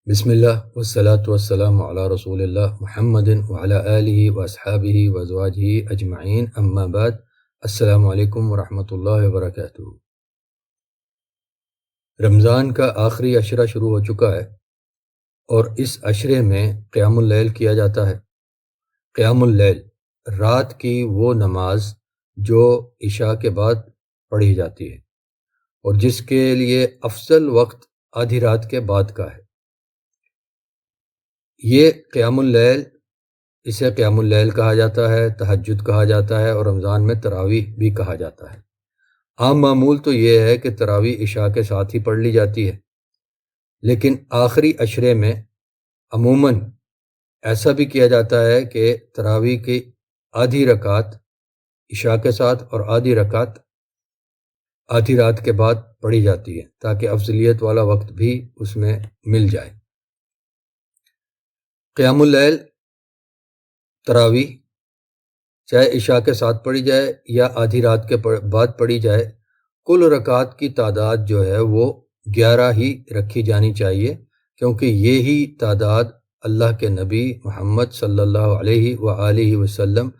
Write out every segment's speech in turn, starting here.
بسم اللہ والصلاة والسلام علی رسول اللہ محمد وعلی آلہ واصحابہ وازواجہ اجمعین، اما بعد۔ السلام علیکم ورحمۃ اللہ وبرکاتہ۔ رمضان کا آخری عشرہ شروع ہو چکا ہے اور اس عشرے میں قیام اللیل کیا جاتا ہے۔ قیام اللیل رات کی وہ نماز جو عشاء کے بعد پڑھی جاتی ہے اور جس کے لیے افضل وقت آدھی رات کے بعد کا ہے۔ یہ قیام اللیل، اسے قیام اللیل کہا جاتا ہے، تہجد کہا جاتا ہے، اور رمضان میں تراویح بھی کہا جاتا ہے۔ عام معمول تو یہ ہے کہ تراویح عشاء کے ساتھ ہی پڑھ لی جاتی ہے، لیکن آخری عشرے میں عموماً ایسا بھی کیا جاتا ہے کہ تراویح کی آدھی رکعت عشاء کے ساتھ اور آدھی رکعت آدھی رات کے بعد پڑھی جاتی ہے تاکہ افضلیت والا وقت بھی اس میں مل جائے۔ قیام اللیل تراویح چاہے عشاء کے ساتھ پڑھی جائے یا آدھی رات کے بعد پڑھی جائے، کل رکعات کی تعداد جو ہے وہ 11 ہی رکھی جانی چاہیے، کیونکہ یہی تعداد اللہ کے نبی محمد صلی اللہ علیہ وآلہ وسلم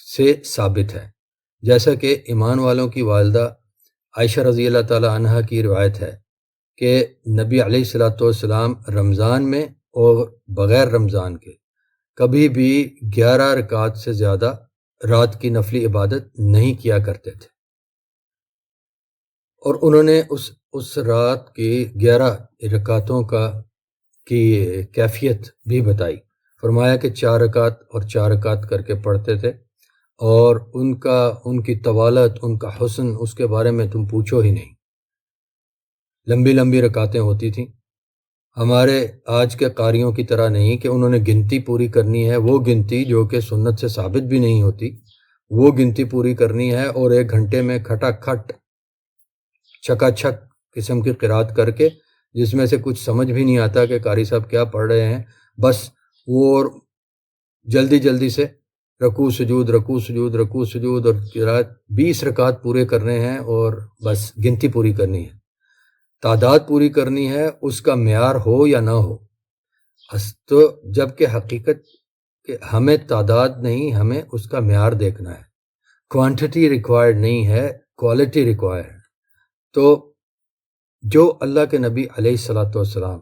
سے ثابت ہے۔ جیسا کہ ایمان والوں کی والدہ عائشہ رضی اللہ تعالی عنہا کی روایت ہے کہ نبی علیہ الصلوۃ والسلام رمضان میں اور بغیر رمضان کے کبھی بھی 11 رکعات سے زیادہ رات کی نفلی عبادت نہیں کیا کرتے تھے، اور انہوں نے اس رات کی 11 رکعتوں کی کیفیت بھی بتائی۔ فرمایا کہ 4 رکعت اور 4 رکعت کر کے پڑھتے تھے، اور ان کی طوالت، ان کا حسن، اس کے بارے میں تم پوچھو ہی نہیں۔ لمبی لمبی رکعتیں ہوتی تھیں، ہمارے آج کے قاریوں کی طرح نہیں کہ انہوں نے گنتی پوری کرنی ہے، وہ گنتی جو کہ سنت سے ثابت بھی نہیں ہوتی، وہ گنتی پوری کرنی ہے اور 1 گھنٹے میں کھٹا کھٹ چکا چھک قسم کی قرات کر کے، جس میں سے کچھ سمجھ بھی نہیں آتا کہ قاری صاحب کیا پڑھ رہے ہیں، بس وہ جلدی جلدی سے رکوع سجود رکوع سجود رکوع سجود، اور قرات 20 رکعت پورے کرنے ہیں اور بس گنتی پوری کرنی ہے، تعداد پوری کرنی ہے، اس کا معیار ہو یا نہ ہو۔ تو جب کہ حقیقت کہ ہمیں تعداد نہیں، ہمیں اس کا معیار دیکھنا ہے، کوانٹٹی ریکوائرڈ نہیں ہے، کوالٹی ریکوائر ہے۔ تو جو اللہ کے نبی علیہ الصلوۃ والسلام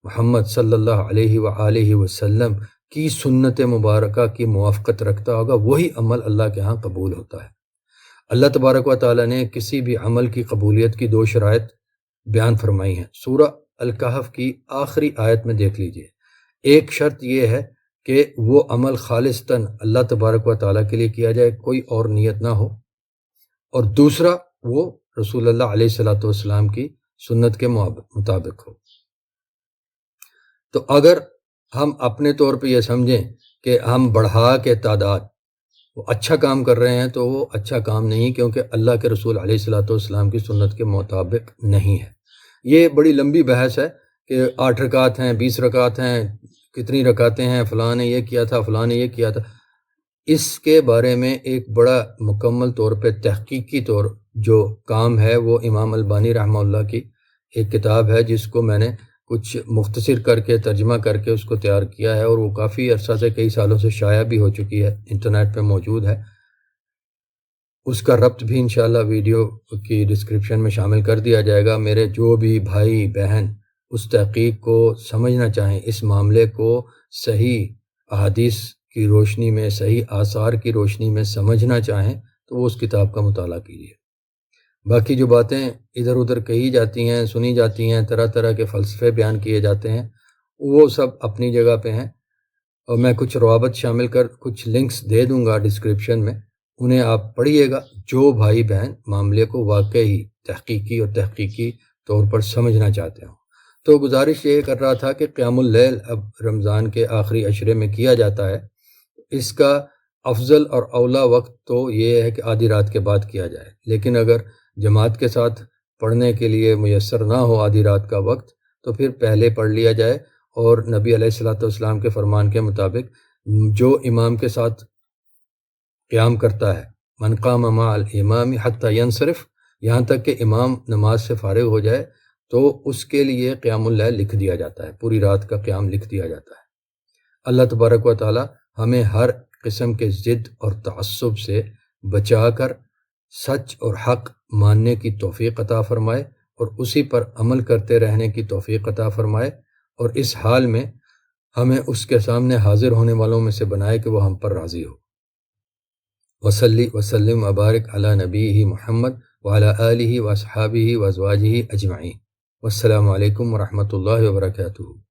محمد صلی اللہ علیہ وآلہ وسلم کی سنت مبارکہ کی موافقت رکھتا ہوگا، وہی عمل اللہ کے ہاں قبول ہوتا ہے۔ اللہ تبارک و تعالیٰ نے کسی بھی عمل کی قبولیت کی 2 شرائط بیان فرمائی ہیں، سورہ الکہف کی آخری آیت میں دیکھ لیجئے۔ ایک شرط یہ ہے کہ وہ عمل خالصتاً اللہ تبارک و تعالیٰ کے لیے کیا جائے، کوئی اور نیت نہ ہو، اور دوسرا وہ رسول اللہ علیہ الصلوۃ والسلام کی سنت کے مطابق ہو۔ تو اگر ہم اپنے طور پہ یہ سمجھیں کہ ہم بڑھا کے تعداد وہ اچھا کام کر رہے ہیں، تو وہ اچھا کام نہیں، کیونکہ اللہ کے رسول علیہ الصلوۃ والسلام کی سنت کے مطابق نہیں ہے۔ یہ بڑی لمبی بحث ہے کہ 8 رکعت ہیں، 20 رکعت ہیں، کتنی رکعتیں ہیں، فلاں نے یہ کیا تھا، فلاں نے یہ کیا تھا۔ اس کے بارے میں ایک بڑا مکمل طور پہ تحقیقی طور جو کام ہے وہ امام البانی رحمہ اللہ کی ایک کتاب ہے، جس کو میں نے کچھ مختصر کر کے ترجمہ کر کے اس کو تیار کیا ہے، اور وہ کافی عرصہ سے، کئی سالوں سے شائع بھی ہو چکی ہے، انٹرنیٹ پہ موجود ہے۔ اس کا ربط بھی انشاءاللہ ویڈیو کی ڈسکرپشن میں شامل کر دیا جائے گا۔ میرے جو بھی بھائی بہن اس تحقیق کو سمجھنا چاہیں، اس معاملے کو صحیح احادیث کی روشنی میں، صحیح آثار کی روشنی میں سمجھنا چاہیں، تو وہ اس کتاب کا مطالعہ کیجیے۔ باقی جو باتیں ادھر ادھر کہی جاتی ہیں، سنی جاتی ہیں، طرح طرح کے فلسفے بیان کیے جاتے ہیں، وہ سب اپنی جگہ پہ ہیں، اور میں کچھ روابط شامل کر کچھ لنکس دے دوں گا ڈسکرپشن میں، انہیں آپ پڑھیے گا، جو بھائی بہن معاملے کو واقعی تحقیقی اور تحقیقی طور پر سمجھنا چاہتے ہوں۔ تو گزارش یہ کر رہا تھا کہ قیام اللیل اب رمضان کے آخری عشرے میں کیا جاتا ہے، اس کا افضل اور اولا وقت تو یہ ہے کہ آدھی رات کے بعد کیا جائے، لیکن اگر جماعت کے ساتھ پڑھنے کے لیے میسر نہ ہو آدھی رات کا وقت، تو پھر پہلے پڑھ لیا جائے، اور نبی علیہ الصلوۃ والسلام کے فرمان کے مطابق جو امام کے ساتھ قیام کرتا ہے، من قام مع الامام حتی ینصرف، یہاں تک کہ امام نماز سے فارغ ہو جائے، تو اس کے لیے قیام اللیل لکھ دیا جاتا ہے، پوری رات کا قیام لکھ دیا جاتا ہے۔ اللہ تبارک و تعالی ہمیں ہر قسم کے ضد اور تعصب سے بچا کر سچ اور حق ماننے کی توفیق عطا فرمائے اور اسی پر عمل کرتے رہنے کی توفیق عطا فرمائے، اور اس حال میں ہمیں اس کے سامنے حاضر ہونے والوں میں سے بنائے کہ وہ ہم پر راضی ہو۔ وصلی وسلم وبارک علی نبیہ محمد وعلی آلہ واصحابہ وازواجہ اجمعین۔ والسلام علیکم ورحمۃ اللہ وبرکاتہ۔